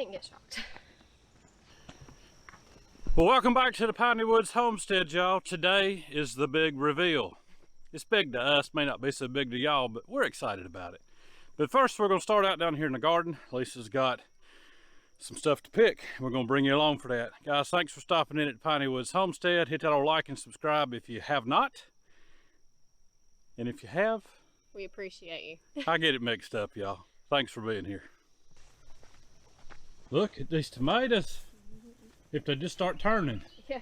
Didn't get shocked. Well, welcome back to the Piney Woods Homestead, y'all. Today is the big reveal. It's big to us, may not be so big to y'all, but we're excited about it. But first, we're going to start out down here in the garden. Lisa's got some stuff to pick. We're going to bring you along for that. Guys, thanks for stopping in at Piney Woods Homestead. Hit that old like and subscribe if you have not. And if you have, we appreciate you. I get it mixed up, y'all. Thanks for being here. Look at these tomatoes. If they just start turning. Yeah.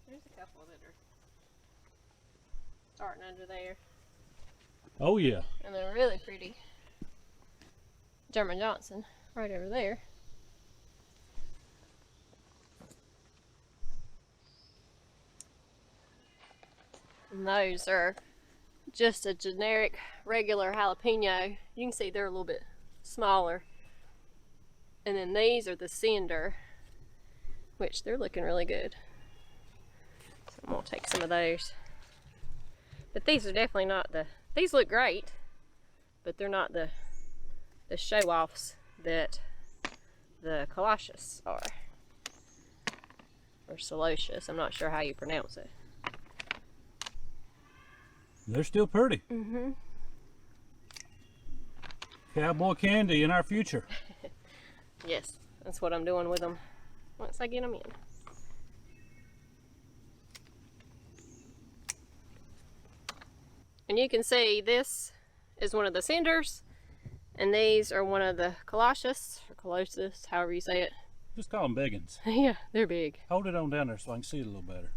There's a couple that are starting under there. Oh yeah. And they're really pretty. German Johnson, right over there. And those are just a generic, regular jalapeno. You can see they're a little bit smaller. And then these are the cinder, which they're looking really good. So I'm gonna take some of those. But these are definitely not these look great, but they're not the show-offs that the Colossus are. Or Solocious, I'm not sure how you pronounce it. They're still pretty. Mm-hmm. Cowboy candy in our future. Yes, that's what I'm doing with them once I get them in. And you can see this is one of the cinders, and these are one of the Colossus, or Colossus, however you say it. Just call them biggins. Yeah, they're big. Hold it on down there so I can see it a little better.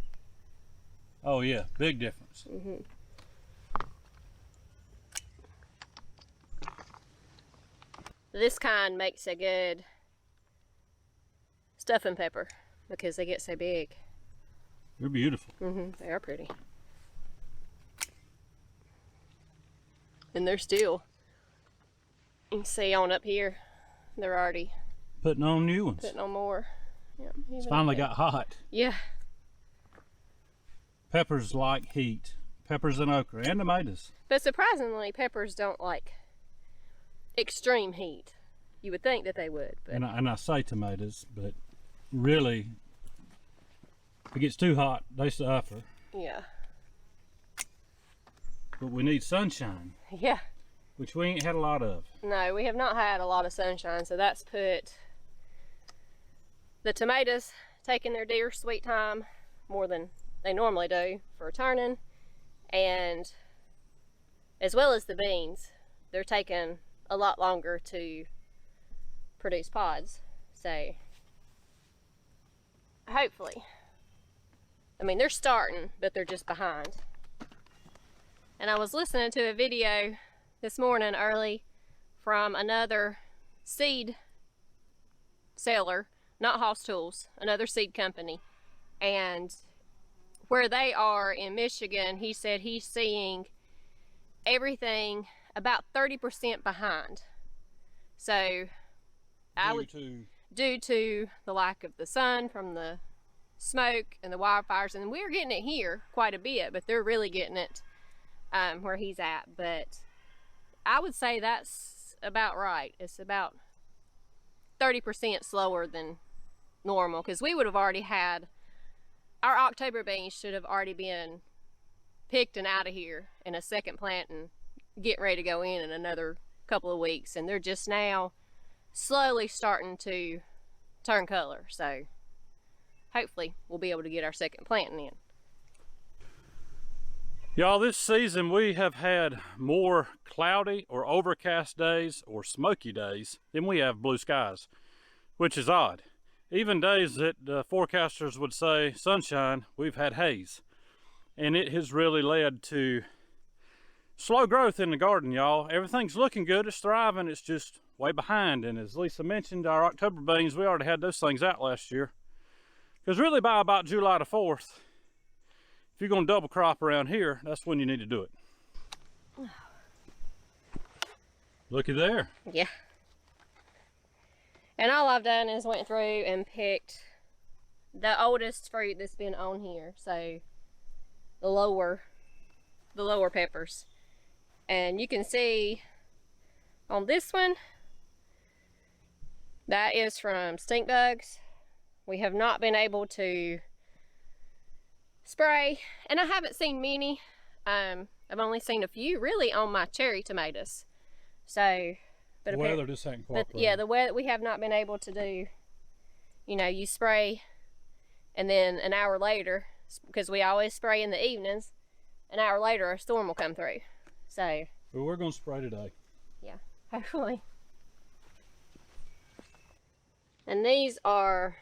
Oh yeah, big difference. Mm-hmm. This kind makes a good stuffing pepper because they get so big. They're beautiful. Mm-hmm. They are pretty. And they're still, you can see on up here, they're already putting on new ones. Putting on more. Yep, it's finally got hot. Yeah. Peppers like heat. Peppers and okra and tomatoes. But surprisingly, peppers don't like extreme heat. You would think that they would. But and I say tomatoes, but really, if it gets too hot, they suffer. Yeah. But we need sunshine. Yeah. Which we ain't had a lot of. No, we have not had a lot of sunshine, so that's put the tomatoes taking their dear sweet time more than they normally do for turning, and as well as the beans, they're taking a lot longer to produce pods. So hopefully, I mean, they're starting, but they're just behind. And I was listening to a video this morning early from another seed seller, not Hoss Tools, another seed company, and where they are in Michigan, he said he's seeing everything about 30% behind. So due to the lack of the sun from the smoke and the wildfires, and we're getting it here quite a bit, but they're really getting it where he's at. But I would say that's about right. It's about 30% slower than normal, because we would have already had our October beans should have already been picked and out of here in a second plant and getting ready to go in another couple of weeks, and they're just now slowly starting to turn color. So hopefully we'll be able to get our second planting in. Y'all, this season we have had more cloudy or overcast days or smoky days than we have blue skies, which is odd. Even days that forecasters would say sunshine, we've had haze. And it has really led to slow growth in the garden, y'all. Everything's looking good, it's thriving, it's just way behind. And as Lisa mentioned, our October beans, we already had those things out last year. Because really by about July the 4th, if you're gonna double crop around here, that's when you need to do it. Looky there. Yeah. And all I've done is went through and picked the oldest fruit that's been on here. So the lower peppers. And you can see on this one, That is from stink bugs. We have not been able to spray, and I haven't seen many. I've only seen a few really on my cherry tomatoes. So, but the weather just ain't cooperating. Yeah, the weather, we have not been able to do, you know, you spray and then an hour later, because we always spray in the evenings, an hour later a storm will come through. So, but we're going to spray today. Yeah, hopefully. And these are,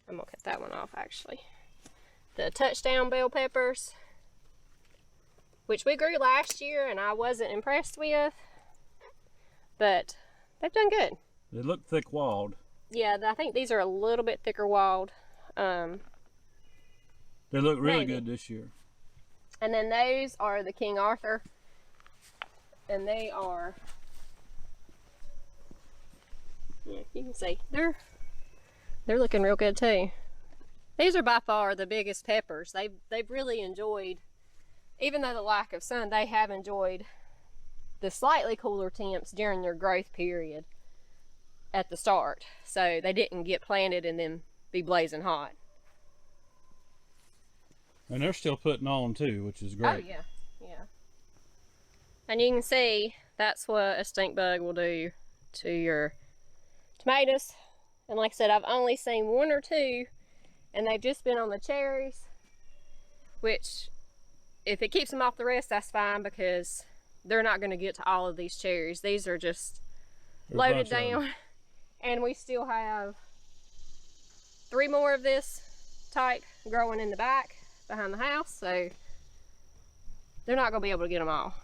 I'm going to cut that one off actually, the touchdown bell peppers, which we grew last year and I wasn't impressed with, but they've done good. They look thick-walled. Yeah, I think these are a little bit thicker walled. They look really good this year. And then those are the King Arthur, and they are, yeah, you can see they're looking real good too. These are by far the biggest peppers. They've really enjoyed, even though the lack of sun, they have enjoyed the slightly cooler temps during their growth period at the start. So they didn't get planted and then be blazing hot. And they're still putting on too, which is great. Oh yeah, yeah. And you can see that's what a stink bug will do to your tomatoes. And like I said, I've only seen one or two, and they've just been on the cherries, which if it keeps them off the rest, that's fine, because they're not going to get to all of these cherries. These are just loaded down. And we still have 3 more of this type growing in the back behind the house, so they're not going to be able to get them all.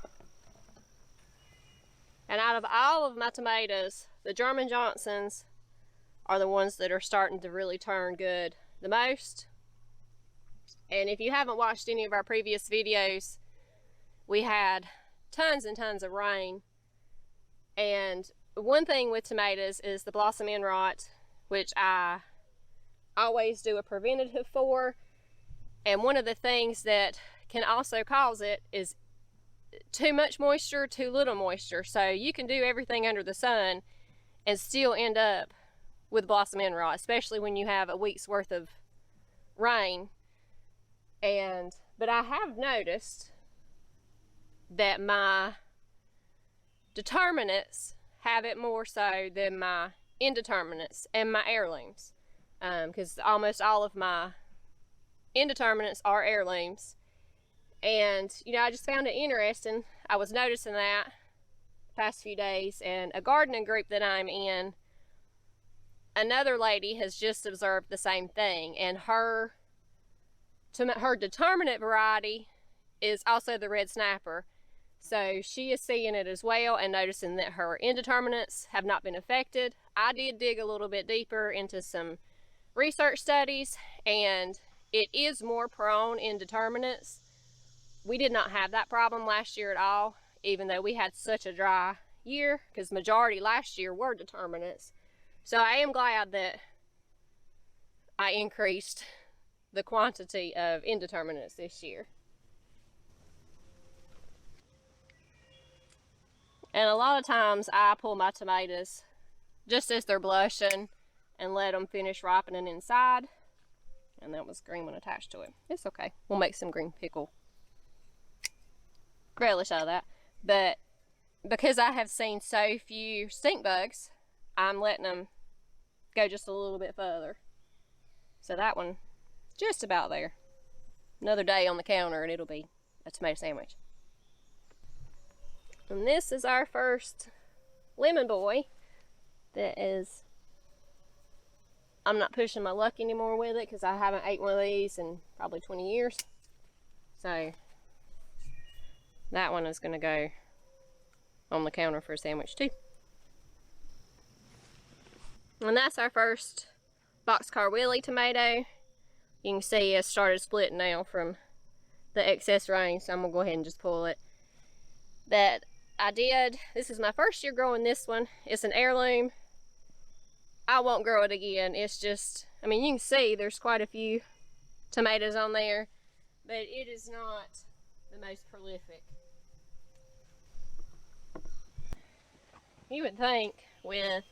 And out of all of my tomatoes, the German Johnsons are the ones that are starting to really turn good the most. And if you haven't watched any of our previous videos, we had tons and tons of rain. And one thing with tomatoes is the blossom end rot, which I always do a preventative for. And one of the things that can also cause it is too much moisture, too little moisture. So you can do everything under the sun and still end up with blossom end rot, especially when you have a week's worth of rain. But I have noticed that my determinants have it more so than my indeterminants and my heirlooms, because almost all of my indeterminants are heirlooms. And you know, I just found it interesting. I was noticing that the past few days, and a gardening group that I'm in, another lady has just observed the same thing, and her determinant variety is also the red snapper. So she is seeing it as well and noticing that her indeterminants have not been affected. I did dig a little bit deeper into some research studies, and it is more prone indeterminants. We did not have that problem last year at all, even though we had such a dry year, because majority last year were determinants. So I am glad that I increased the quantity of indeterminants this year. And a lot of times I pull my tomatoes just as they're blushing and let them finish ripening inside. And that was green one attached to it. It's okay. We'll make some green pickle relish out of that. But because I have seen so few stink bugs, I'm letting them go just a little bit further. So that one, just about there. Another day on the counter and it'll be a tomato sandwich. And this is our first lemon boy that is, I'm not pushing my luck anymore with it because I haven't ate one of these in probably 20 years. So that one is going to go on the counter for a sandwich too. And that's our first boxcar Willie tomato. You can see it started splitting now from the excess rain, so I'm going to go ahead and just pull it. That I did, this is my first year growing this one. It's an heirloom. I won't grow it again. It's just, I mean, you can see there's quite a few tomatoes on there, but it is not the most prolific. You would think with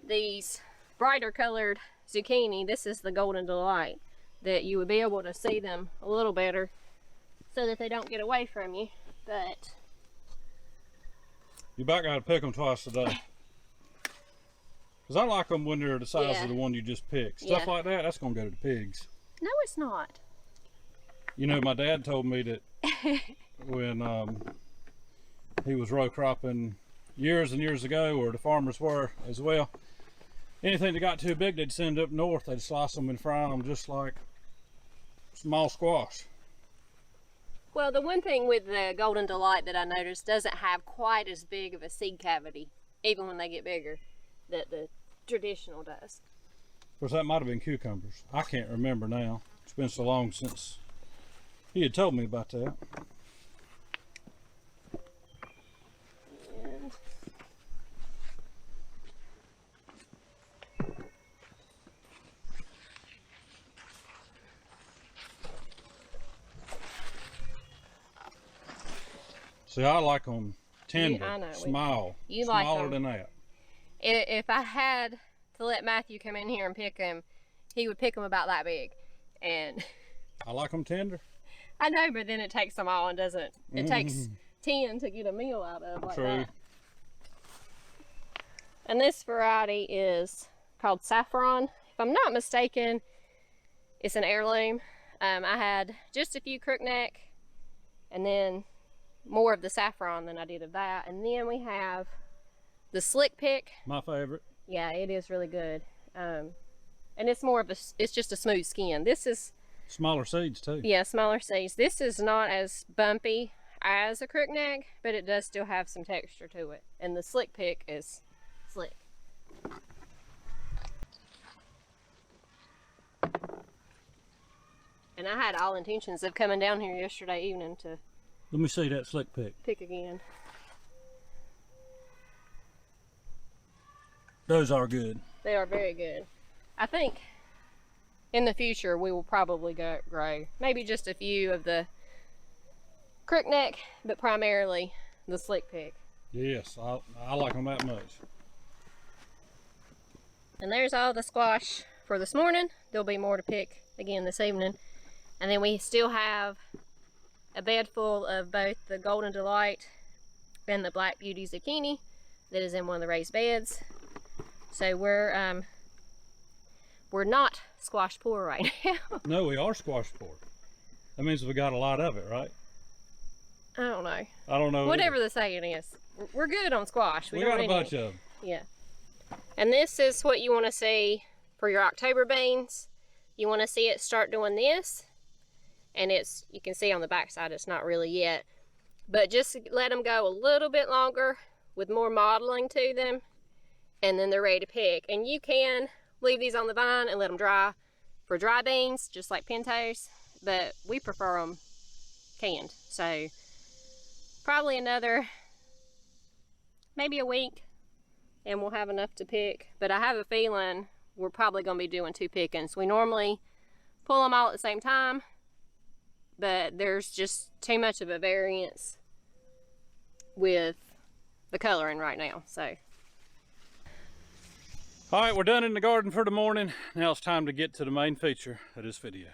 these brighter colored zucchini, this is the Golden Delight, that you would be able to see them a little better so that they don't get away from you. But you about got to pick them twice a day. Because I like them when they're the size of the one you just picked. Stuff like that, that's going to go to the pigs. No, it's not. You know, my dad told me that when he was row cropping years and years ago, or the farmers were as well, anything that got too big, they'd send up north. They'd slice them and fry them just like small squash. Well, the one thing with the Golden Delight that I noticed doesn't have quite as big of a seed cavity, even when they get bigger, that the traditional does. Of course, that might have been cucumbers. I can't remember now. It's been so long since he had told me about that. See, I like them tender, small, smaller than that. If I had to let Matthew come in here and pick them, he would pick them about that big. And I like them tender. I know, but then it takes them all and doesn't. It takes 10 to get a meal out of like that. And this variety is called Saffron. If I'm not mistaken, it's an heirloom. I had just a few crookneck and then more of the saffron than I did of that. And then we have the slick pick. My favorite. Yeah, it is really good. And it's more of it's just a smooth skin. This is smaller seeds too. Yeah, smaller seeds. This is not as bumpy as a crookneck, but it does still have some texture to it. And the slick pick is slick. And I had all intentions of coming down here yesterday evening to let me see that slick pick. Pick again. Those are good. They are very good. I think in the future we will probably grow maybe just a few of the crookneck, but primarily the slick pick. Yes, I like them that much. And there's all the squash for this morning. There'll be more to pick again this evening. And then we still have a bed full of both the Golden Delight and the Black Beauty zucchini that is in one of the raised beds. So we're not squash poor right now. No, we are squash poor. That means we got a lot of it, right? I don't know. I don't know. Whatever the saying is. We're good on squash. We got a bunch of them. Yeah. And this is what you want to see for your October beans. You want to see it start doing this. And you can see on the back side it's not really yet. But just let them go a little bit longer with more modeling to them. And then they're ready to pick. And you can leave these on the vine and let them dry for dry beans, just like pintos. But we prefer them canned. So probably another, maybe a week, and we'll have enough to pick. But I have a feeling we're probably going to be doing 2 pickings. We normally pull them all at the same time, but there's just too much of a variance with the coloring right now. So all right, we're done in the garden for the morning. Now it's time to get to the main feature of this video.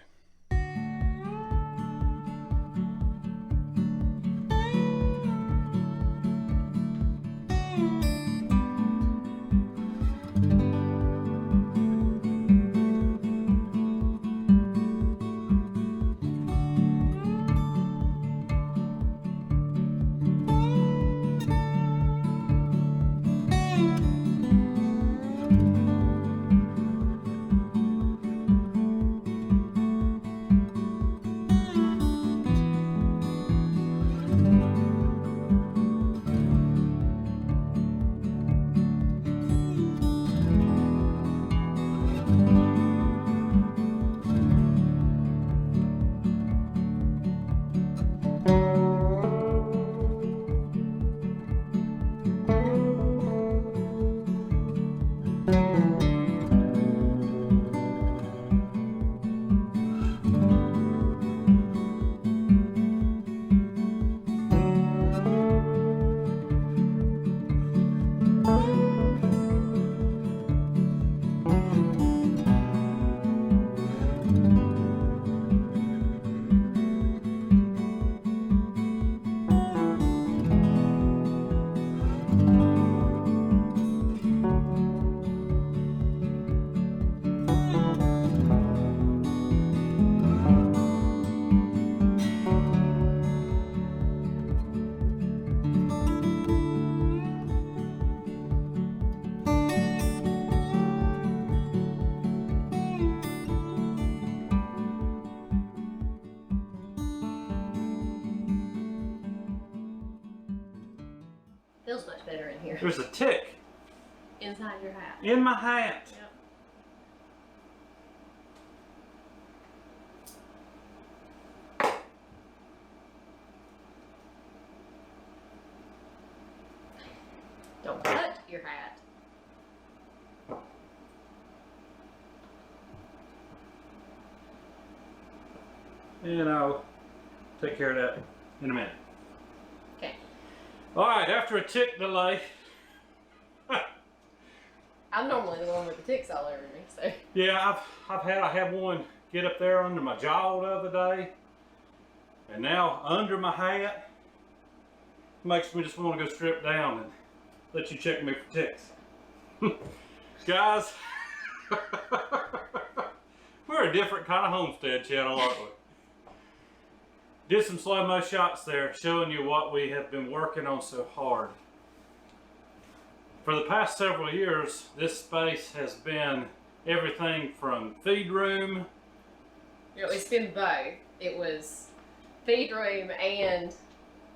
Feels much better in here. There's a tick. Inside your hat. In my hat. Yep. Don't cut your hat. And I'll take care of that in a minute. Okay. Alright, after a tick delay. I'm normally the one with the ticks all over me, so. Yeah, I had one get up there under my jaw the other day. And now under my hat. Makes me just want to go strip down and let you check me for ticks. Guys, we're a different kind of homestead channel, aren't we? Did some slow-mo shots there showing you what we have been working on so hard. For the past several years, this space has been everything from feed room. You know, it's been both. It was feed room and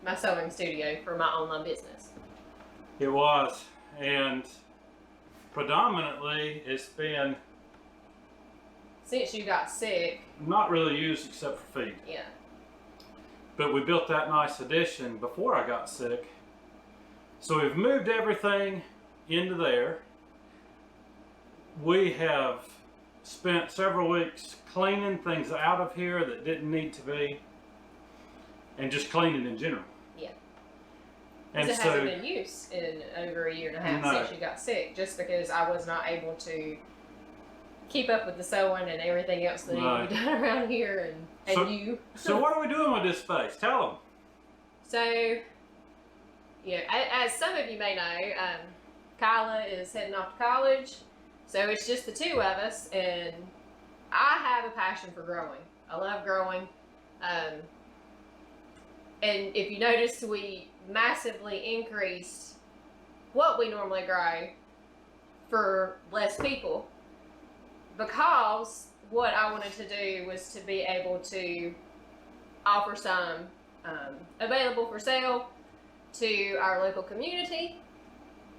my sewing studio for my online business. It was, and predominantly it's been Since you got sick. not really used except for feed. Yeah. But we built that nice addition before I got sick. So we've moved everything into there. We have spent several weeks cleaning things out of here that didn't need to be, and just cleaning in general. Yeah. And It so hasn't been used in over a year and a half No. since you got sick, just because I was not able to keep up with the sewing and everything else that needed to be done around here, and So- you. So what are we doing with this space? Tell them. So, yeah, as some of you may know, Kyla is heading off to college, so it's just the two of us, and I have a passion for growing. I love growing. And if you notice, we massively increased what we normally grow for less people, because what I wanted to do was to be able to offer some available for sale to our local community.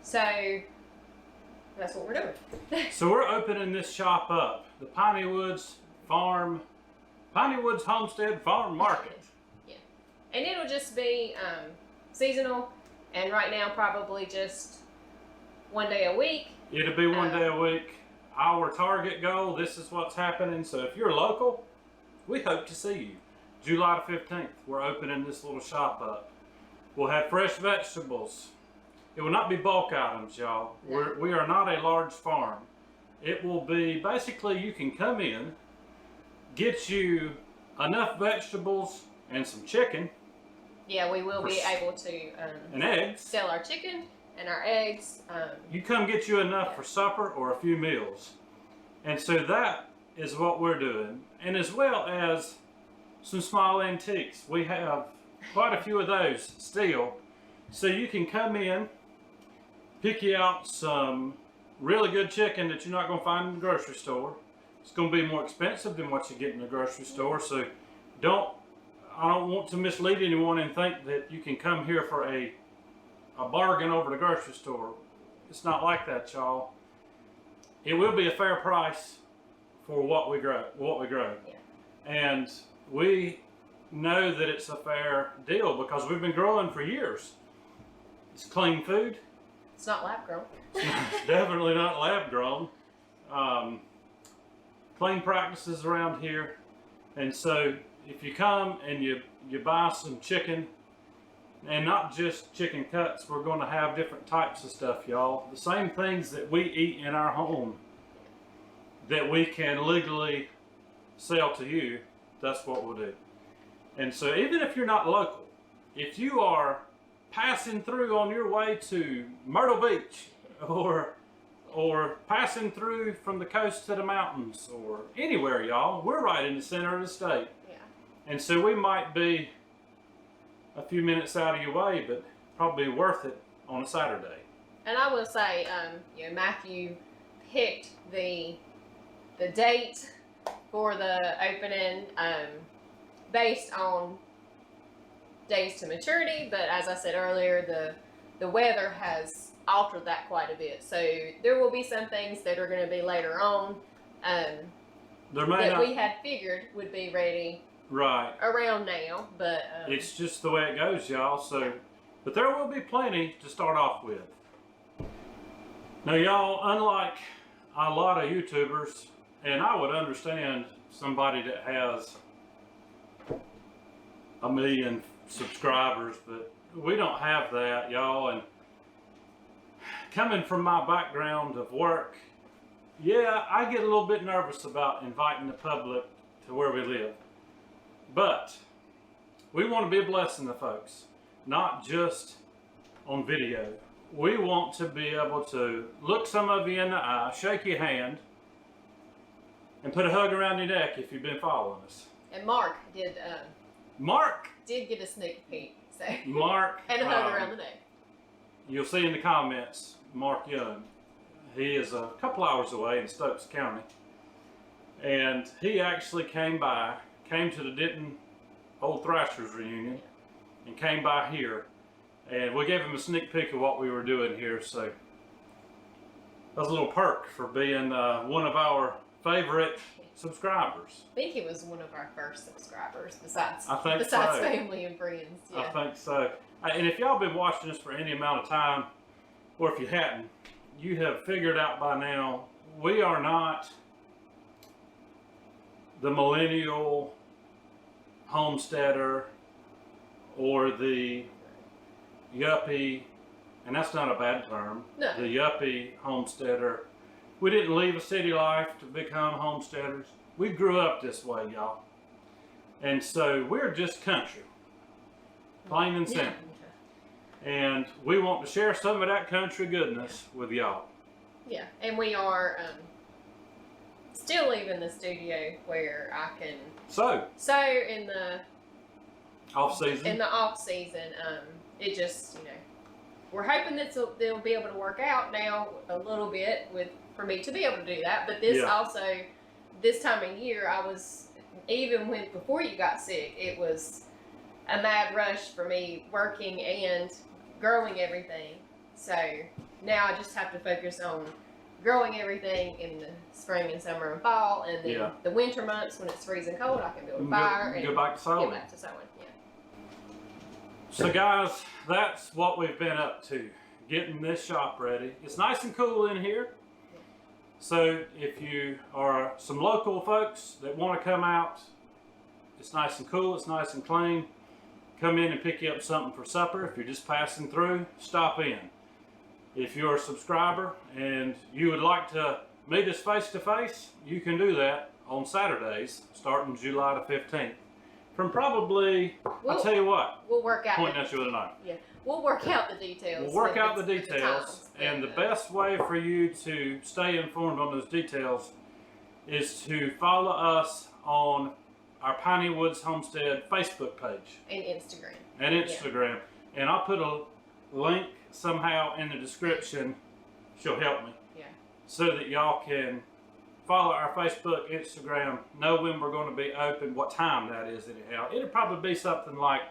So that's what we're doing. So we're opening this shop up, the Piney Woods Homestead Farm Market. Yeah, and it'll just be seasonal, and right now probably just one day a week. It'll be one day a week. Our target goal, this is what's happening. So if you're local, we hope to see you. July the 15th, we're opening this little shop up. We'll have fresh vegetables. It will not be bulk items, y'all. No. We are not a large farm. It will be, basically you can come in, get you enough vegetables and some chicken. Yeah, we will be able to and eggs. sell our chicken and our eggs. You come get you enough for supper or a few meals. And so that is what we're doing. And as well as some small antiques. We have quite a few of those still. So you can come in, pick you out some really good chicken that you're not going to find in the grocery store. It's going to be more expensive than what you get in the grocery store. So I don't want to mislead anyone and think that you can come here for a bargain over the grocery store. It's not like that, y'all. It will be a fair price for what we grow. Yeah. And we know that it's a fair deal because we've been growing for years. It's clean food. It's not lab grown. It's definitely not lab grown. Clean practices around here. And so if you come and you buy some chicken, and not just chicken cuts, we're going to have different types of stuff, y'all. The same things that we eat in our home that we can legally sell to you, that's what we'll do. And so even if you're not local, if you are passing through on your way to Myrtle Beach or passing through from the coast to the mountains or anywhere, y'all, we're right in the center of the state. Yeah. And so we might be a few minutes out of your way, but probably worth it on a Saturday. And I will say, Matthew picked the date for the opening based on days to maturity, but as I said earlier, the the weather has altered that quite a bit. So there will be some things that are going to be later on that we had figured would be ready around now. But it's just the way it goes, y'all. So, but there will be plenty to start off with. Now, y'all, unlike a lot of YouTubers, and I would understand somebody that has 1 million subscribers, but we don't have that, y'all. And coming from my background of work, yeah, I get a little bit nervous about inviting the public to where we live. But we want to be a blessing to folks, not just on video. We want to be able to look some of you in the eye, shake your hand, and put a hug around your neck if you've been following us. And Mark did get a sneak peek. So Mark and a hug around the neck. You'll see in the comments, Mark Young. He is a couple hours away in Stokes County, and he actually came to the Denton Old Thrashers reunion, and came by here, and we gave him a sneak peek of what we were doing here. So that was a little perk for being one of our favorite subscribers. I think he was one of our first subscribers, besides so. family and friends. Yeah. I think so. And if y'all been watching us for any amount of time, or if you hadn't, you have figured out by now, we are not the millennial homesteader or the yuppie, and that's not a bad term, no. The yuppie homesteader. We didn't leave a city life to become homesteaders. We grew up this way, y'all. And so we're just country, plain and simple. And we want to share some of that country goodness with y'all. Yeah, and we are still leaving the studio where I can sew in the off season. In the off season, it just, you know, we're hoping that they'll be able to work out now a little bit for me to be able to do that. But this also, this time of year, I was, even before you got sick, it was a mad rush for me working and growing everything. So now I just have to focus on growing everything in the spring and summer and fall, and then the winter months when it's freezing cold, I can build a fire and go back to sewing. Get back to sewing. Yeah. So guys, that's what we've been up to, getting this shop ready. It's nice and cool in here. So if you are some local folks that want to come out, it's nice and cool, it's nice and clean. Come in and pick you up something for supper. If you're just passing through, stop in. If you're a subscriber and you would like to meet us face to face, you can do that on Saturdays, starting July the 15th. From probably, I'll tell you what, we'll work out pointing at you with a knife. Yeah, we'll work out the details. We'll work out the details, and the best way for you to stay informed on those details is to follow us on our Piney Woods Homestead Facebook page. And Instagram. Yeah. And I'll put a link somehow in the description. She'll help me. Yeah. So that y'all can follow our Facebook, Instagram, know when we're going to be open, what time that is anyhow. It'll probably be something like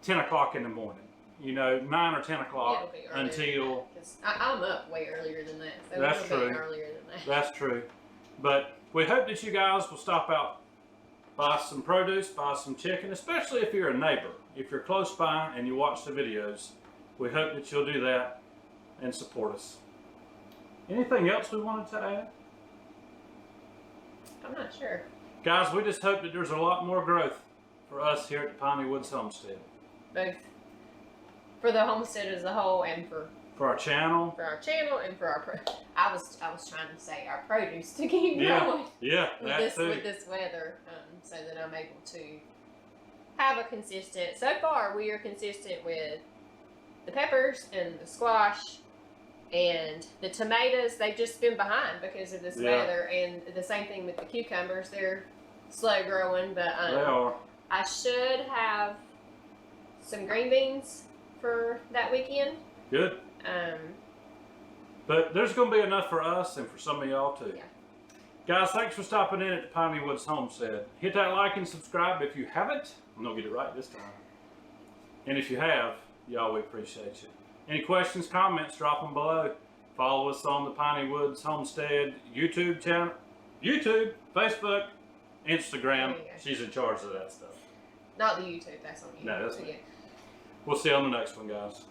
10 o'clock in the morning. You know, 9 or 10 o'clock until... I'm up way earlier than that. So that's true. Earlier than that. That's true. But we hope that you guys will stop out, buy some produce, buy some chicken, especially if you're a neighbor. If you're close by and you watch the videos, we hope that you'll do that and support us. Anything else we wanted to add? I'm not sure. Guys, we just hope that there's a lot more growth for us here at the Piney Woods Homestead. Both for the homestead as a whole and for our channel. For our channel and for our I was trying to say our produce to keep growing. Yeah, with this weather, so that I'm able to have a consistent. So far, we are consistent with the peppers and the squash and the tomatoes. They've just been behind because of this weather, and the same thing with the cucumbers. They're slow growing, but they are. I should have some green beans for that weekend. Good. But there's going to be enough for us and for some of y'all too. Yeah. Guys, thanks for stopping in at the Piney Woods Homestead. Hit that like and subscribe if you haven't. I'm going to get it right this time. And if you have, y'all, we appreciate you. Any questions, comments, drop them below. Follow us on the Piney Woods Homestead YouTube channel, Facebook, Instagram. She's in charge of that stuff. Not the YouTube, that's on YouTube. No, that's so, me. yeah. We'll see you on the next one, guys.